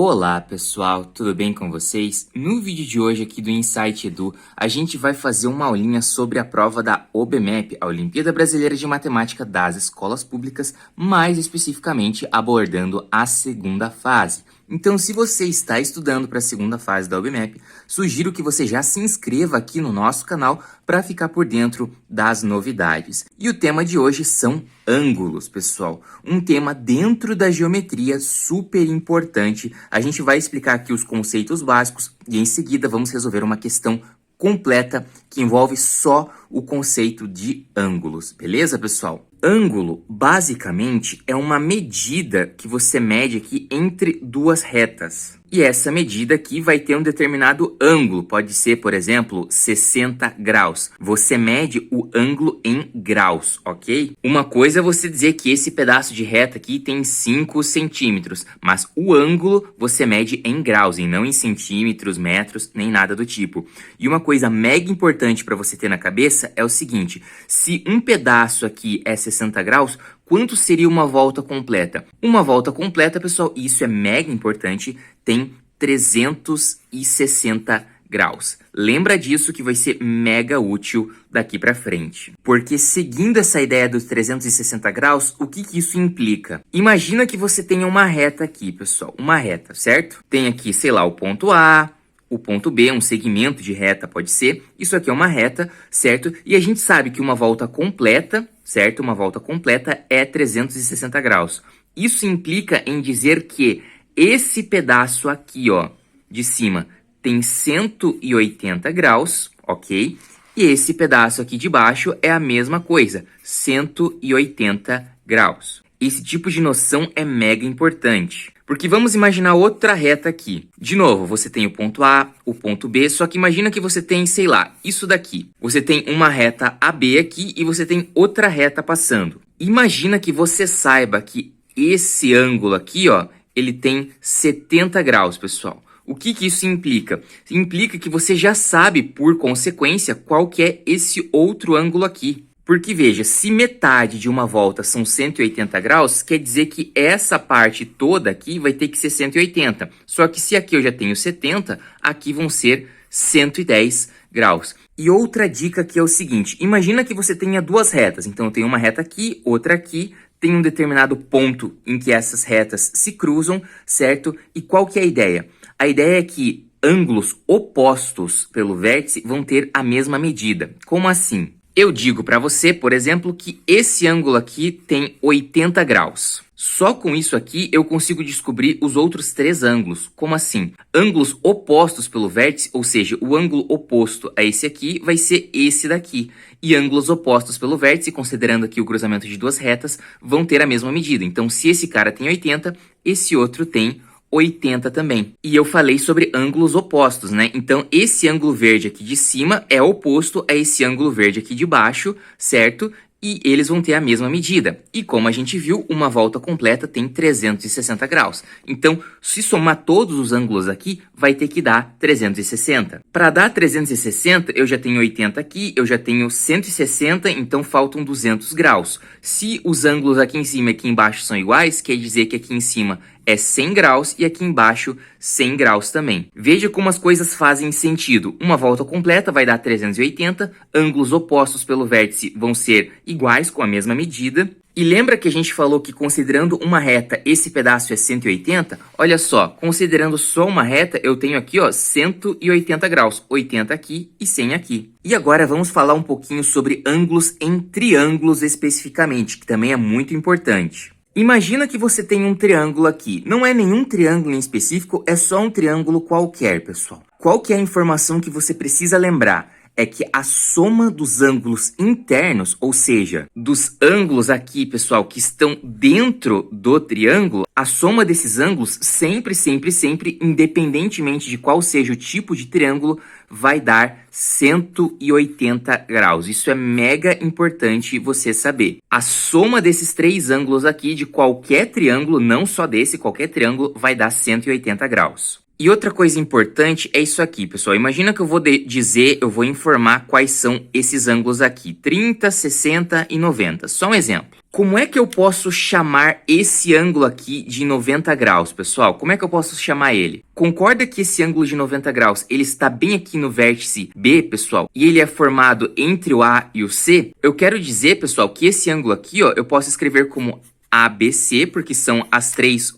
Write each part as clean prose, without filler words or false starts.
Olá pessoal, tudo bem com vocês? No vídeo de hoje aqui do Insight Edu, a gente vai fazer uma aulinha sobre a prova da OBMEP, a Olimpíada Brasileira de Matemática das Escolas Públicas, mais especificamente abordando a segunda fase. Então, se você está estudando para a segunda fase da OBMEP, sugiro que você já se inscreva aqui no nosso canal para ficar por dentro das novidades. E o tema de hoje são ângulos, pessoal. Um tema dentro da geometria super importante. A gente vai explicar aqui os conceitos básicos e em seguida vamos resolver uma questão completa que envolve só o conceito de ângulos, beleza, pessoal? Ângulo, basicamente, é uma medida que você mede aqui entre duas retas. E essa medida aqui vai ter um determinado ângulo, pode ser, por exemplo, 60 graus. Você mede o ângulo em graus, ok? Uma coisa é você dizer que esse pedaço de reta aqui tem 5 centímetros, mas o ângulo você mede em graus, e não em centímetros, metros, nem nada do tipo. E uma coisa mega importante para você ter na cabeça é o seguinte: se um pedaço aqui é 60 graus, quanto seria uma volta completa? Uma volta completa, pessoal, e isso é mega importante, tem 360 graus. Lembra disso que vai ser mega útil daqui para frente. Porque seguindo essa ideia dos 360 graus, o que isso implica? Imagina que você tenha uma reta aqui, pessoal, uma reta, certo? Tem aqui, sei lá, o ponto A, o ponto B, um segmento de reta pode ser. Isso aqui é uma reta, certo? E a gente sabe que uma volta completa, certo? Uma volta completa é 360 graus. Isso implica em dizer que esse pedaço aqui, ó, de cima, tem 180 graus, ok? E esse pedaço aqui de baixo é a mesma coisa, 180 graus. Esse tipo de noção é mega importante. Porque vamos imaginar outra reta aqui. De novo, você tem o ponto A, o ponto B, só que imagina que você tem, sei lá, isso daqui. Você tem uma reta AB aqui e você tem outra reta passando. Imagina que você saiba que esse ângulo aqui, ó, ele tem 70 graus, pessoal. O que isso implica? Implica que você já sabe, por consequência, qual que é esse outro ângulo aqui. Porque, veja, se metade de uma volta são 180 graus, quer dizer que essa parte toda aqui vai ter que ser 180. Só que se aqui eu já tenho 70, aqui vão ser 110 graus. E outra dica que é o seguinte: imagina que você tenha duas retas. Então, eu tenho uma reta aqui, outra aqui, tem um determinado ponto em que essas retas se cruzam, certo? E qual que é a ideia? A ideia é que ângulos opostos pelo vértice vão ter a mesma medida. Como assim? Eu digo para você, por exemplo, que esse ângulo aqui tem 80 graus. Só com isso aqui eu consigo descobrir os outros três ângulos. Como assim? Ângulos opostos pelo vértice, ou seja, o ângulo oposto a esse aqui vai ser esse daqui. E ângulos opostos pelo vértice, considerando aqui o cruzamento de duas retas, vão ter a mesma medida. Então, se esse cara tem 80, esse outro tem 80 também. E eu falei sobre ângulos opostos, né? Então, esse ângulo verde aqui de cima é oposto a esse ângulo verde aqui de baixo, certo? E eles vão ter a mesma medida. E como a gente viu, uma volta completa tem 360 graus. Então, se somar todos os ângulos aqui, vai ter que dar 360. Para dar 360, eu já tenho 80 aqui, eu já tenho 160, então faltam 200 graus. Se os ângulos aqui em cima e aqui embaixo são iguais, quer dizer que aqui em cima é 100 graus e aqui embaixo 100 graus também. Veja como as coisas fazem sentido. Uma volta completa vai dar 380, ângulos opostos pelo vértice vão ser iguais com a mesma medida. E lembra que a gente falou que considerando uma reta, esse pedaço é 180? Olha só, considerando só uma reta, eu tenho aqui, ó, 180 graus, 80 aqui e 100 aqui. E agora vamos falar um pouquinho sobre ângulos em triângulos especificamente, que também é muito importante. Imagina que você tem um triângulo aqui. Não é nenhum triângulo em específico, é só um triângulo qualquer, pessoal. Qual que é a informação que você precisa lembrar? É que a soma dos ângulos internos, ou seja, dos ângulos aqui, pessoal, que estão dentro do triângulo, a soma desses ângulos sempre, independentemente de qual seja o tipo de triângulo, vai dar 180 graus. Isso é mega importante você saber. A soma desses três ângulos aqui, de qualquer triângulo, não só desse, qualquer triângulo, vai dar 180 graus. E outra coisa importante é isso aqui, pessoal. Imagina que eu vou informar quais são esses ângulos aqui, 30, 60 e 90. Só um exemplo. Como é que eu posso chamar esse ângulo aqui de 90 graus, pessoal? Como é que eu posso chamar ele? Concorda que esse ângulo de 90 graus, ele está bem aqui no vértice B, pessoal, e ele é formado entre o A e o C? Eu quero dizer, pessoal, que esse ângulo aqui, ó, eu posso escrever como ABC, porque são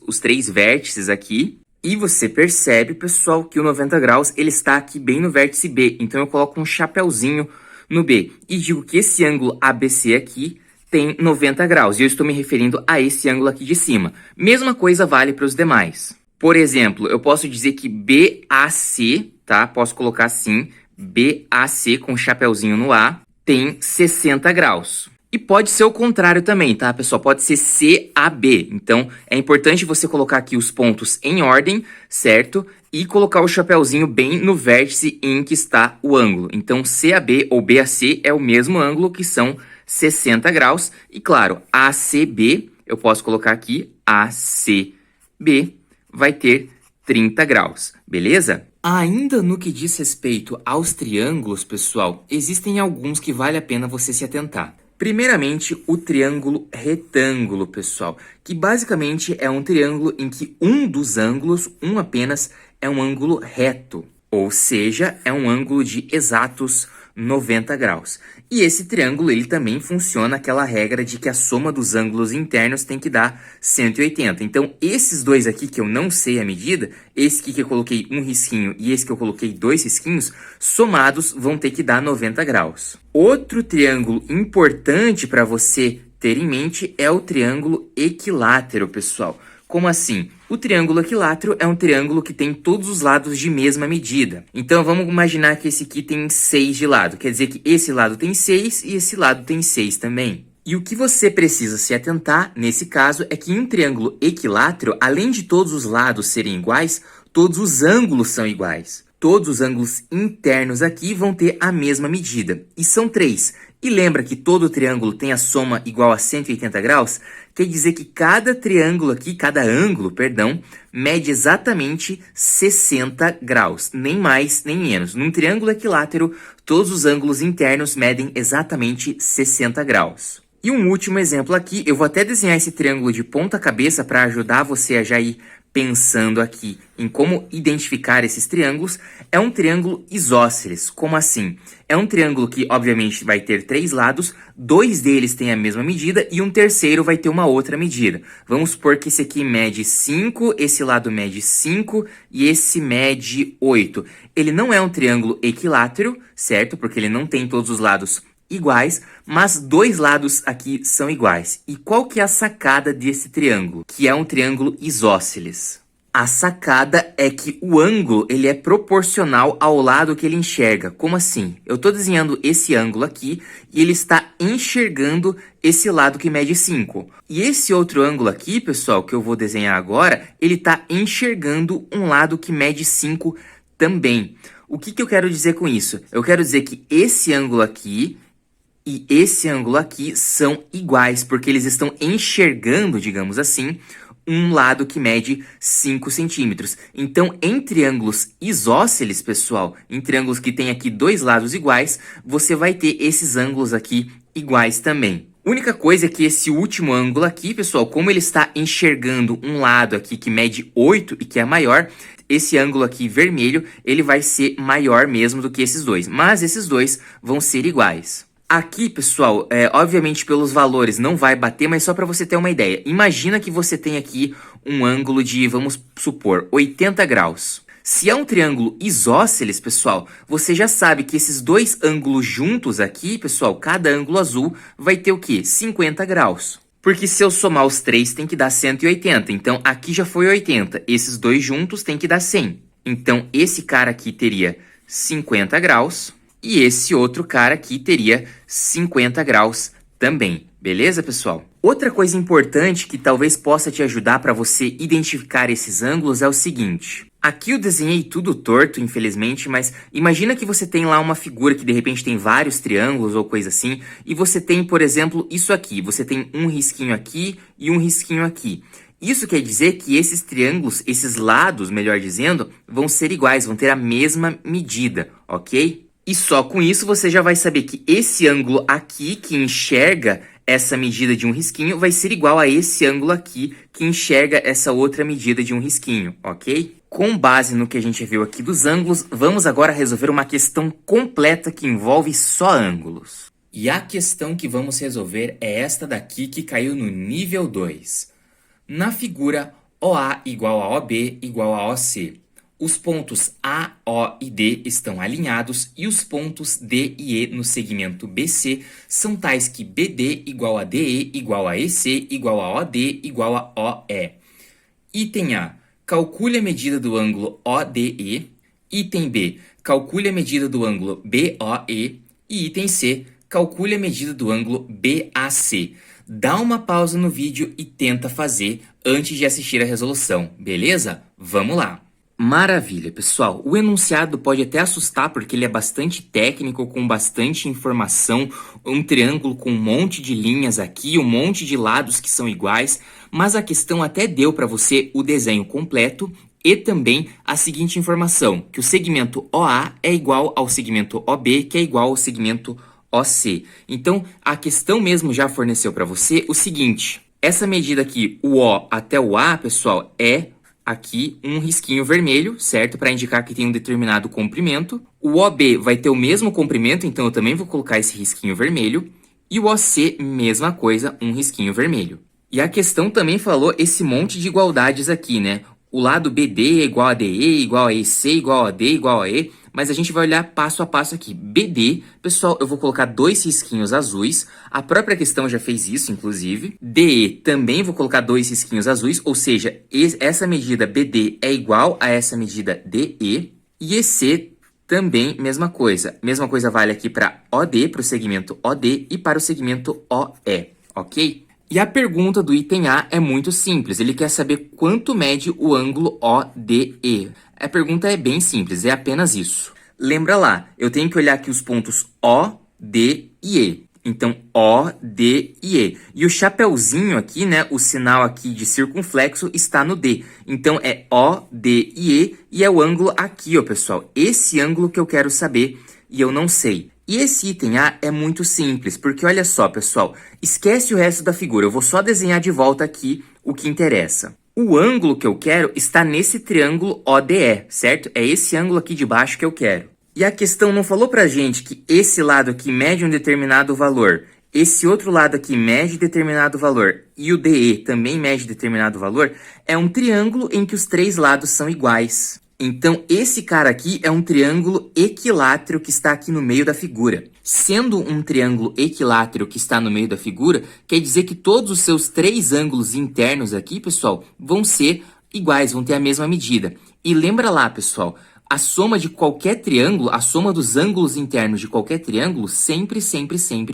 os três vértices aqui. E você percebe, pessoal, que o 90 graus, ele está aqui bem no vértice B. Então eu coloco um chapéuzinho no B e digo que esse ângulo ABC aqui tem 90 graus, e eu estou me referindo a esse ângulo aqui de cima. Mesma coisa vale para os demais. Por exemplo, eu posso dizer que BAC, tá? Posso colocar assim, BAC com chapéuzinho no A, tem 60 graus. E pode ser o contrário também, tá, pessoal? Pode ser CAB. Então, é importante você colocar aqui os pontos em ordem, certo? E colocar o chapéuzinho bem no vértice em que está o ângulo. Então, CAB ou BAC é o mesmo ângulo, que são 60 graus. E claro, ACB, eu posso colocar aqui, ACB vai ter 30 graus, beleza? Ainda no que diz respeito aos triângulos, pessoal, existem alguns que vale a pena você se atentar. Primeiramente, o triângulo retângulo, pessoal, que basicamente é um triângulo em que um dos ângulos, um apenas, é um ângulo reto, ou seja, é um ângulo de exatos 90 graus. E esse triângulo, ele também funciona aquela regra de que a soma dos ângulos internos tem que dar 180. Então, esses dois aqui que eu não sei a medida, esse aqui que eu coloquei um risquinho e esse que eu coloquei 2 risquinhos, somados vão ter que dar 90 graus. Outro triângulo importante para você ter em mente é o triângulo equilátero, pessoal. Como assim? O triângulo equilátero é um triângulo que tem todos os lados de mesma medida. Então vamos imaginar que esse aqui tem 6 de lado. Quer dizer que esse lado tem 6 e esse lado tem 6 também. E o que você precisa se atentar nesse caso é que em um triângulo equilátero, além de todos os lados serem iguais, todos os ângulos são iguais. Todos os ângulos internos aqui vão ter a mesma medida. E são 3. E lembra que todo triângulo tem a soma igual a 180 graus? Quer dizer que cada triângulo aqui, cada ângulo, perdão, mede exatamente 60 graus. Nem mais, nem menos. Num triângulo equilátero, todos os ângulos internos medem exatamente 60 graus. E um último exemplo aqui, eu vou até desenhar esse triângulo de ponta cabeça para ajudar você a já ir pensando aqui em como identificar esses triângulos. É um triângulo isósceles. Como assim? É um triângulo que, obviamente, vai ter 3 lados, 2 deles têm a mesma medida e um terceiro vai ter uma outra medida. Vamos supor que esse aqui mede 5, esse lado mede 5 e esse mede 8. Ele não é um triângulo equilátero, certo? Porque ele não tem todos os lados iguais, mas 2 lados aqui são iguais. E qual que é a sacada desse triângulo? Que é um triângulo isósceles. A sacada é que o ângulo ele é proporcional ao lado que ele enxerga. Como assim? Eu estou desenhando esse ângulo aqui e ele está enxergando esse lado que mede 5. E esse outro ângulo aqui, pessoal, que eu vou desenhar agora, ele está enxergando um lado que mede 5 também. O que eu quero dizer com isso? Eu quero dizer que esse ângulo aqui e esse ângulo aqui são iguais, porque eles estão enxergando, digamos assim, um lado que mede 5 centímetros. Então, em triângulos isósceles, pessoal, em triângulos que tem aqui 2 lados iguais, você vai ter esses ângulos aqui iguais também. Única coisa é que esse último ângulo aqui, pessoal, como ele está enxergando um lado aqui que mede 8 e que é maior, esse ângulo aqui vermelho, ele vai ser maior mesmo do que esses dois. Mas esses dois vão ser iguais. Aqui, pessoal, obviamente pelos valores não vai bater, mas só para você ter uma ideia. Imagina que você tem aqui um ângulo de, vamos supor, 80 graus. Se é um triângulo isósceles, pessoal, você já sabe que esses dois ângulos juntos aqui, pessoal, cada ângulo azul vai ter o quê? 50 graus. Porque se eu somar os 3 tem que dar 180. Então, aqui já foi 80. Esses dois juntos tem que dar 100. Então, esse cara aqui teria 50 graus. E esse outro cara aqui teria 50 graus também. Beleza, pessoal? Outra coisa importante que talvez possa te ajudar para você identificar esses ângulos é o seguinte. Aqui eu desenhei tudo torto, infelizmente, mas imagina que você tem lá uma figura que de repente tem vários triângulos ou coisa assim, e você tem, por exemplo, isso aqui. Você tem um risquinho aqui e um risquinho aqui. Isso quer dizer que esses triângulos, esses lados, melhor dizendo, vão ser iguais, vão ter a mesma medida, ok? E só com isso você já vai saber que esse ângulo aqui que enxerga essa medida de um risquinho vai ser igual a esse ângulo aqui, que enxerga essa outra medida de um risquinho, ok? Com base no que a gente viu aqui dos ângulos, vamos agora resolver uma questão completa que envolve só ângulos. E a questão que vamos resolver é esta daqui que caiu no nível 2. Na figura, OA igual a OB igual a OC. Os pontos A, O e D estão alinhados e os pontos D e E no segmento BC são tais que BD igual a DE igual a EC igual a OD igual a OE. Item A. Calcule a medida do ângulo ODE. Item B. Calcule a medida do ângulo BOE. E item C. Calcule a medida do ângulo BAC. Dá uma pausa no vídeo e tenta fazer antes de assistir a resolução, beleza? Vamos lá! Maravilha, pessoal. O enunciado pode até assustar porque ele é bastante técnico, com bastante informação, um triângulo com um monte de linhas aqui, um monte de lados que são iguais, mas a questão até deu para você o desenho completo e também a seguinte informação, que o segmento OA é igual ao segmento OB, que é igual ao segmento OC. Então, a questão mesmo já forneceu para você o seguinte, essa medida aqui, o O até o A, pessoal, é aqui um risquinho vermelho, certo? Para indicar que tem um determinado comprimento. O OB vai ter o mesmo comprimento, então eu também vou colocar esse risquinho vermelho. E o OC, mesma coisa, um risquinho vermelho. E a questão também falou esse monte de igualdades aqui, né? O lado BD é igual a DE, igual a EC, igual a D, igual a E. Mas a gente vai olhar passo a passo aqui. BD, pessoal, eu vou colocar 2 risquinhos azuis. A própria questão já fez isso, inclusive. DE, também vou colocar 2 risquinhos azuis. Ou seja, essa medida BD é igual a essa medida DE. E EC, também, mesma coisa. Mesma coisa vale aqui para OD, para o segmento OD e para o segmento OE, ok? E a pergunta do item A é muito simples. Ele quer saber quanto mede o ângulo ODE. A pergunta é bem simples, é apenas isso. Lembra lá, eu tenho que olhar aqui os pontos O, D e E. Então, O, D e E. E o chapeuzinho aqui, né, o sinal aqui de circunflexo está no D. Então, é O, D e E é o ângulo aqui, ó, pessoal. Esse ângulo que eu quero saber e eu não sei. E esse item A é muito simples, porque olha só, pessoal, esquece o resto da figura. Eu vou só desenhar de volta aqui o que interessa. O ângulo que eu quero está nesse triângulo ODE, certo? É esse ângulo aqui de baixo que eu quero. E a questão não falou pra gente que esse lado aqui mede um determinado valor, esse outro lado aqui mede determinado valor e o DE também mede determinado valor? É um triângulo em que os 3 lados são iguais. Então, esse cara aqui é um triângulo equilátero que está aqui no meio da figura. Sendo um triângulo equilátero que está no meio da figura, quer dizer que todos os seus 3 ângulos internos aqui, pessoal, vão ser iguais, vão ter a mesma medida. E lembra lá, pessoal, a soma de qualquer triângulo, a soma dos ângulos internos de qualquer triângulo sempre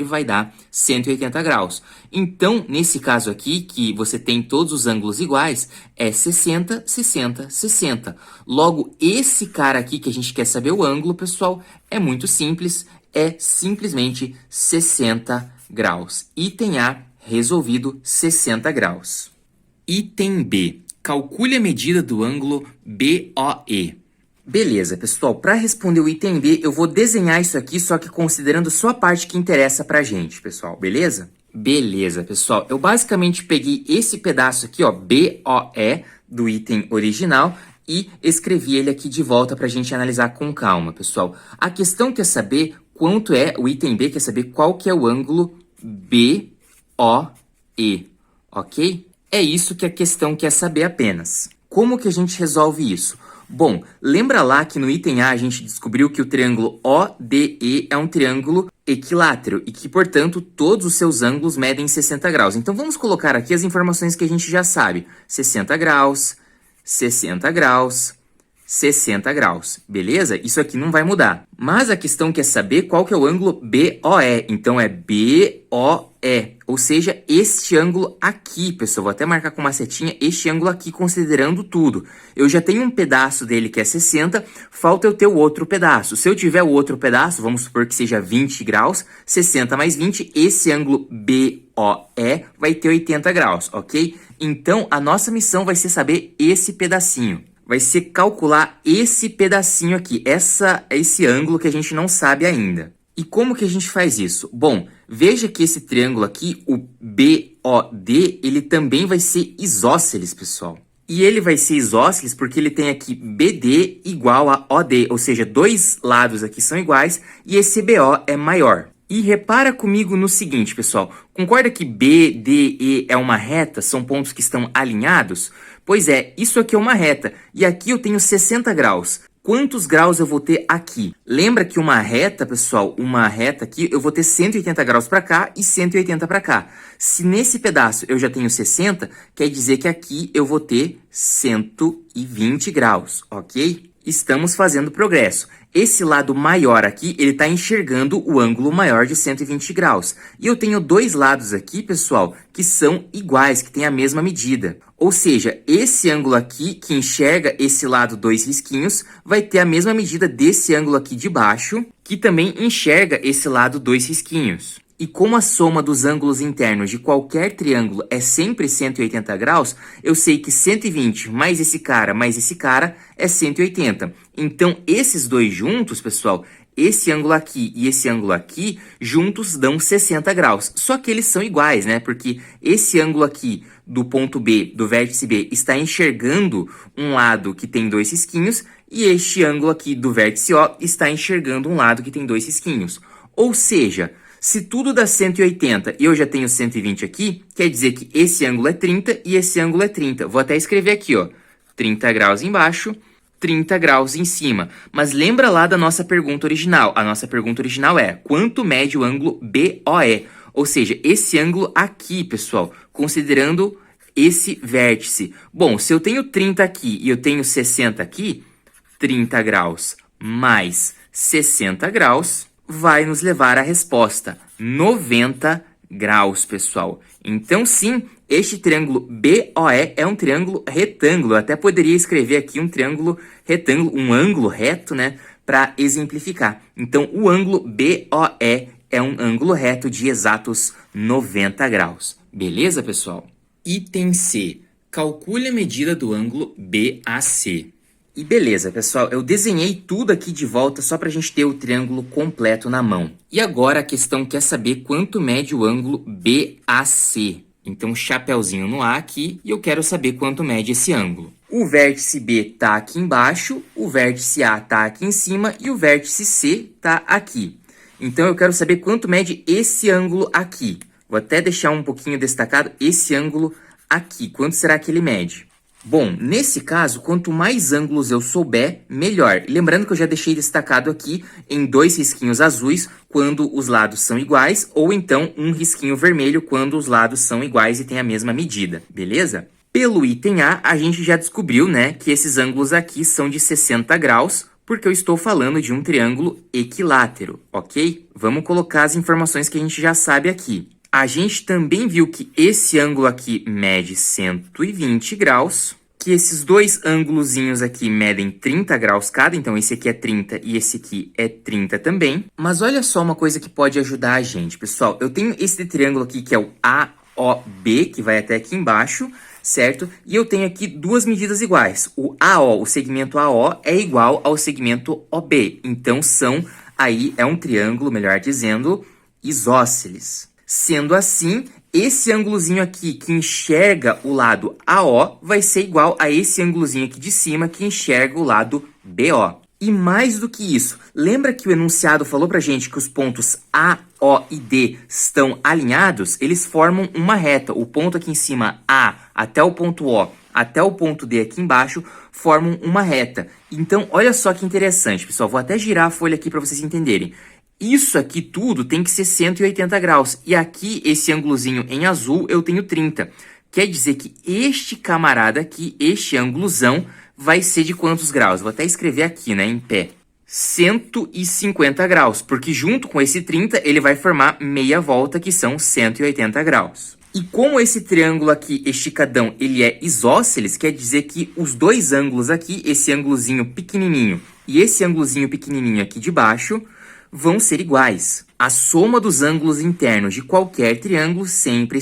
vai dar 180 graus. Então, nesse caso aqui, que você tem todos os ângulos iguais, é 60, 60, 60. Logo, esse cara aqui que a gente quer saber o ângulo, pessoal, é muito simples, é simplesmente 60 graus. Item A, resolvido 60 graus. Item B, calcule a medida do ângulo BOE. Beleza, pessoal, para responder o item B, eu vou desenhar isso aqui, só que considerando só a parte que interessa pra gente, pessoal, beleza? Beleza, pessoal, eu basicamente peguei esse pedaço aqui, ó, BOE, do item original, e escrevi ele aqui de volta pra gente analisar com calma, pessoal. A questão quer saber quanto é, o item B quer saber qual que é o ângulo BOE, ok? É isso que a questão quer saber apenas. Como que a gente resolve isso? Bom, lembra lá que no item A a gente descobriu que o triângulo ODE é um triângulo equilátero e que, portanto, todos os seus ângulos medem 60 graus. Então, vamos colocar aqui as informações que a gente já sabe. 60 graus, 60 graus, 60 graus, beleza? Isso aqui não vai mudar. Mas a questão quer saber qual que é o ângulo BOE. Então, é BOE, ou seja, este ângulo aqui, pessoal. Vou até marcar com uma setinha este ângulo aqui, considerando tudo. Eu já tenho um pedaço dele que é 60, falta eu ter o outro pedaço. Se eu tiver o outro pedaço, vamos supor que seja 20 graus, 60 mais 20, esse ângulo BOE vai ter 80 graus, ok? Então, a nossa missão vai ser saber esse pedacinho. Vai ser calcular esse pedacinho aqui, esse ângulo que a gente não sabe ainda. E como que a gente faz isso? Bom, veja que esse triângulo aqui, o BOD, ele também vai ser isósceles, pessoal. E ele vai ser isósceles porque ele tem aqui BD igual a OD, ou seja, dois lados aqui são iguais e esse BO é maior. E repara comigo no seguinte, pessoal. Concorda que BDE é uma reta? São pontos que estão alinhados? Pois é, isso aqui é uma reta. E aqui eu tenho 60 graus. Quantos graus eu vou ter aqui? Lembra que uma reta, pessoal, uma reta aqui, eu vou ter 180 graus para cá e 180 para cá. Se nesse pedaço eu já tenho 60, quer dizer que aqui eu vou ter 120 graus, ok? Estamos fazendo progresso. Esse lado maior aqui, ele está enxergando o ângulo maior de 120 graus. E eu tenho dois lados aqui, pessoal, que são iguais, que têm a mesma medida. Ou seja, esse ângulo aqui, que enxerga esse lado dois risquinhos, vai ter a mesma medida desse ângulo aqui de baixo, que também enxerga esse lado dois risquinhos. E como a soma dos ângulos internos de qualquer triângulo é sempre 180 graus, eu sei que 120 mais esse cara é 180. Então, esses dois juntos, pessoal, esse ângulo aqui e esse ângulo aqui, juntos dão 60 graus. Só que eles são iguais, né? Porque esse ângulo aqui do ponto B, do vértice B, está enxergando um lado que tem dois risquinhos e este ângulo aqui do vértice O está enxergando um lado que tem dois risquinhos. Ou seja, se tudo dá 180 e eu já tenho 120 aqui, quer dizer que esse ângulo é 30 e esse ângulo é 30. Vou até escrever aqui, ó, 30 graus embaixo, 30 graus em cima. Mas lembra lá da nossa pergunta original. A nossa pergunta original é: quanto mede o ângulo BOE? Ou seja, esse ângulo aqui, pessoal, considerando esse vértice. Bom, se eu tenho 30 aqui e eu tenho 60 aqui, 30 graus mais 60 graus vai nos levar à resposta 90 graus, pessoal. Então, sim, este triângulo BOE é um triângulo retângulo. Eu até poderia escrever aqui um triângulo retângulo, um ângulo reto, né, para exemplificar. Então, o ângulo BOE é um ângulo reto de exatos 90 graus. Beleza, pessoal? Item C. Calcule a medida do ângulo BAC. E beleza, pessoal, eu desenhei tudo aqui de volta só para a gente ter o triângulo completo na mão. E agora a questão quer saber quanto mede o ângulo BAC. Então, chapéuzinho no A aqui, e eu quero saber quanto mede esse ângulo. O vértice B está aqui embaixo, o vértice A está aqui em cima e o vértice C está aqui. Então, eu quero saber quanto mede esse ângulo aqui. Vou até deixar um pouquinho destacado esse ângulo aqui. Quanto será que ele mede? Bom, nesse caso, quanto mais ângulos eu souber, melhor. Lembrando que eu já deixei destacado aqui em dois risquinhos azuis quando os lados são iguais, ou então um risquinho vermelho quando os lados são iguais e têm a mesma medida, beleza? Pelo item A, a gente já descobriu, né, que esses ângulos aqui são de 60 graus, porque eu estou falando de um triângulo equilátero, ok? Vamos colocar as informações que a gente já sabe aqui. A gente também viu que esse ângulo aqui mede 120 graus, que esses dois ângulozinhos aqui medem 30 graus cada, então esse aqui é 30 e esse aqui é 30 também. Mas olha só uma coisa que pode ajudar a gente, pessoal. Eu tenho esse triângulo aqui que é o AOB, que vai até aqui embaixo, certo? E eu tenho aqui duas medidas iguais. O AO, o segmento AO, é igual ao segmento OB. Então aí é um triângulo, melhor dizendo, isósceles. Sendo assim, esse ângulozinho aqui que enxerga o lado AO vai ser igual a esse ângulozinho aqui de cima que enxerga o lado BO. E mais do que isso, lembra que o enunciado falou pra gente que os pontos A, O e D estão alinhados? Eles formam uma reta. O ponto aqui em cima, A, até o ponto O, até o ponto D aqui embaixo, formam uma reta. Então, olha só que interessante, pessoal. Vou até girar a folha aqui para vocês entenderem. Isso aqui tudo tem que ser 180 graus. E aqui, esse ângulozinho em azul, eu tenho 30. Quer dizer que este camarada aqui, este ângulozão, vai ser de quantos graus? Vou até escrever aqui, né, em pé. 150 graus, porque junto com esse 30, ele vai formar meia volta, que são 180 graus. E como esse triângulo aqui, esticadão, ele é isósceles, quer dizer que os dois ângulos aqui, esse ângulozinho pequenininho e esse ângulozinho pequenininho aqui de baixo, vão ser iguais. A soma dos ângulos internos de qualquer triângulo sempre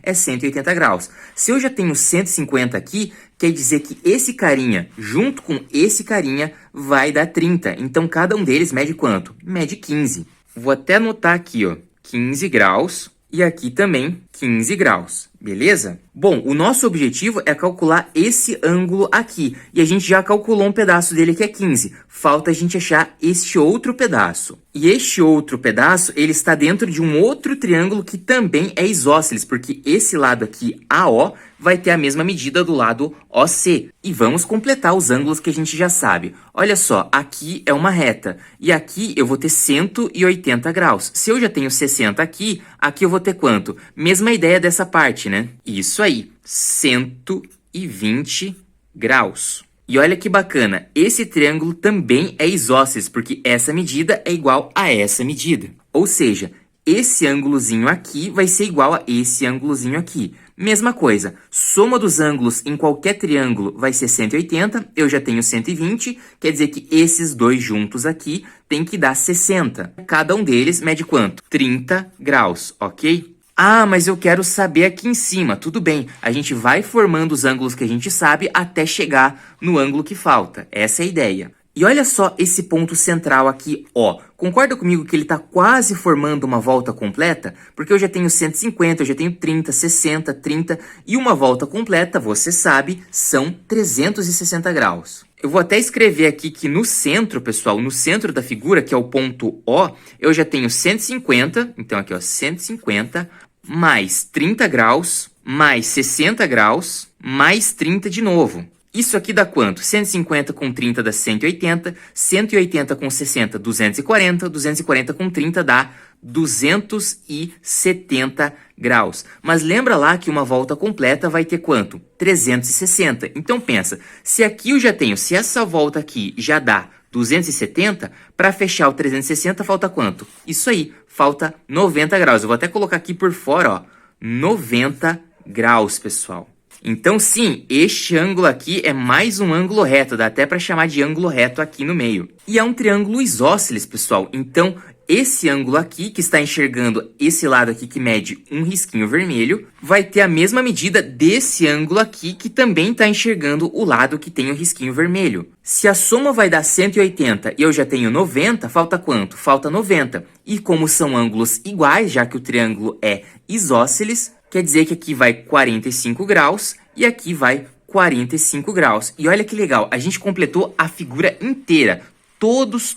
é 180 graus. Se eu já tenho 150 aqui, quer dizer que esse carinha, junto com esse carinha, vai dar 30. Então, cada um deles mede quanto? Mede 15. Vou até anotar aqui, ó, 15 graus. E aqui também 15 graus, beleza? Bom, o nosso objetivo é calcular esse ângulo aqui. E a gente já calculou um pedaço dele que é 15. Falta a gente achar este outro pedaço. E este outro pedaço, ele está dentro de um outro triângulo que também é isósceles, porque esse lado aqui, AO, vai ter a mesma medida do lado OC. E vamos completar os ângulos que a gente já sabe. Olha só, aqui é uma reta. E aqui eu vou ter 180 graus. Se eu já tenho 60 aqui, aqui eu vou ter quanto? Mesma ideia dessa parte, né? Isso aí, 120 graus. E olha que bacana, esse triângulo também é isósceles, porque essa medida é igual a essa medida. Ou seja, esse ângulozinho aqui vai ser igual a esse ângulozinho aqui. Mesma coisa, soma dos ângulos em qualquer triângulo vai ser 180, eu já tenho 120, quer dizer que esses dois juntos aqui tem que dar 60. Cada um deles mede quanto? 30 graus, ok? Ah, mas eu quero saber aqui em cima. Tudo bem, a gente vai formando os ângulos que a gente sabe até chegar no ângulo que falta. Essa é a ideia. E olha só esse ponto central aqui, ó. Concorda comigo que ele está quase formando uma volta completa? Porque eu já tenho 150, eu já tenho 30, 60, 30 e uma volta completa, você sabe, são 360 graus. Eu vou até escrever aqui que no centro, pessoal, no centro da figura, que é o ponto O, eu já tenho 150, então aqui ó, 150, mais 30 graus, mais 60 graus, mais 30 de novo. Isso aqui dá quanto? 150 com 30 dá 180, 180 com 60, 240, 240 com 30 dá 270 graus. Mas lembra lá que uma volta completa vai ter quanto? 360. Então pensa, se aqui eu já tenho, se essa volta aqui já dá 270, para fechar o 360 falta quanto? Isso aí, falta 90 graus. Eu vou até colocar aqui por fora, ó, 90 graus, pessoal. Então sim, este ângulo aqui é mais um ângulo reto, dá até para chamar de ângulo reto aqui no meio. E é um triângulo isósceles, pessoal, então esse ângulo aqui, que está enxergando esse lado aqui que mede um risquinho vermelho, vai ter a mesma medida desse ângulo aqui, que também está enxergando o lado que tem o risquinho vermelho. Se a soma vai dar 180 e eu já tenho 90, falta quanto? Falta 90. E como são ângulos iguais, já que o triângulo é isósceles, quer dizer que aqui vai 45 graus e aqui vai 45 graus. E olha que legal, a gente completou a figura inteira, todos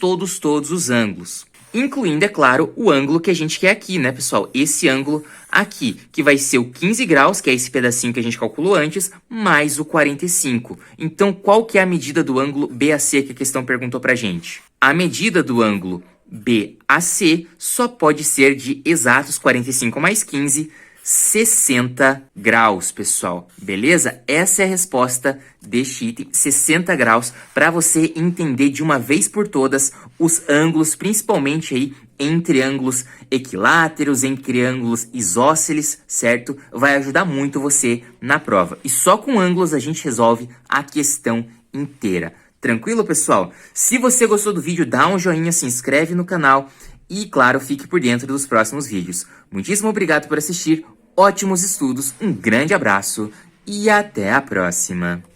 os ângulos. Incluindo, é claro, o ângulo que a gente quer aqui, né, pessoal? Esse ângulo aqui, que vai ser o 15 graus, que é esse pedacinho que a gente calculou antes, mais o 45. Então, qual que é a medida do ângulo BAC que a questão perguntou pra gente? A medida do ângulo BAC só pode ser de exatos 45 mais 15, 60 graus, pessoal. Beleza? Essa é a resposta deste item, 60 graus, para você entender de uma vez por todas os ângulos, principalmente aí em triângulos equiláteros, em triângulos isósceles, certo? Vai ajudar muito você na prova. E só com ângulos a gente resolve a questão inteira. Tranquilo, pessoal? Se você gostou do vídeo, dá um joinha, se inscreve no canal e, claro, fique por dentro dos próximos vídeos. Muitíssimo obrigado por assistir, ótimos estudos, um grande abraço e até a próxima!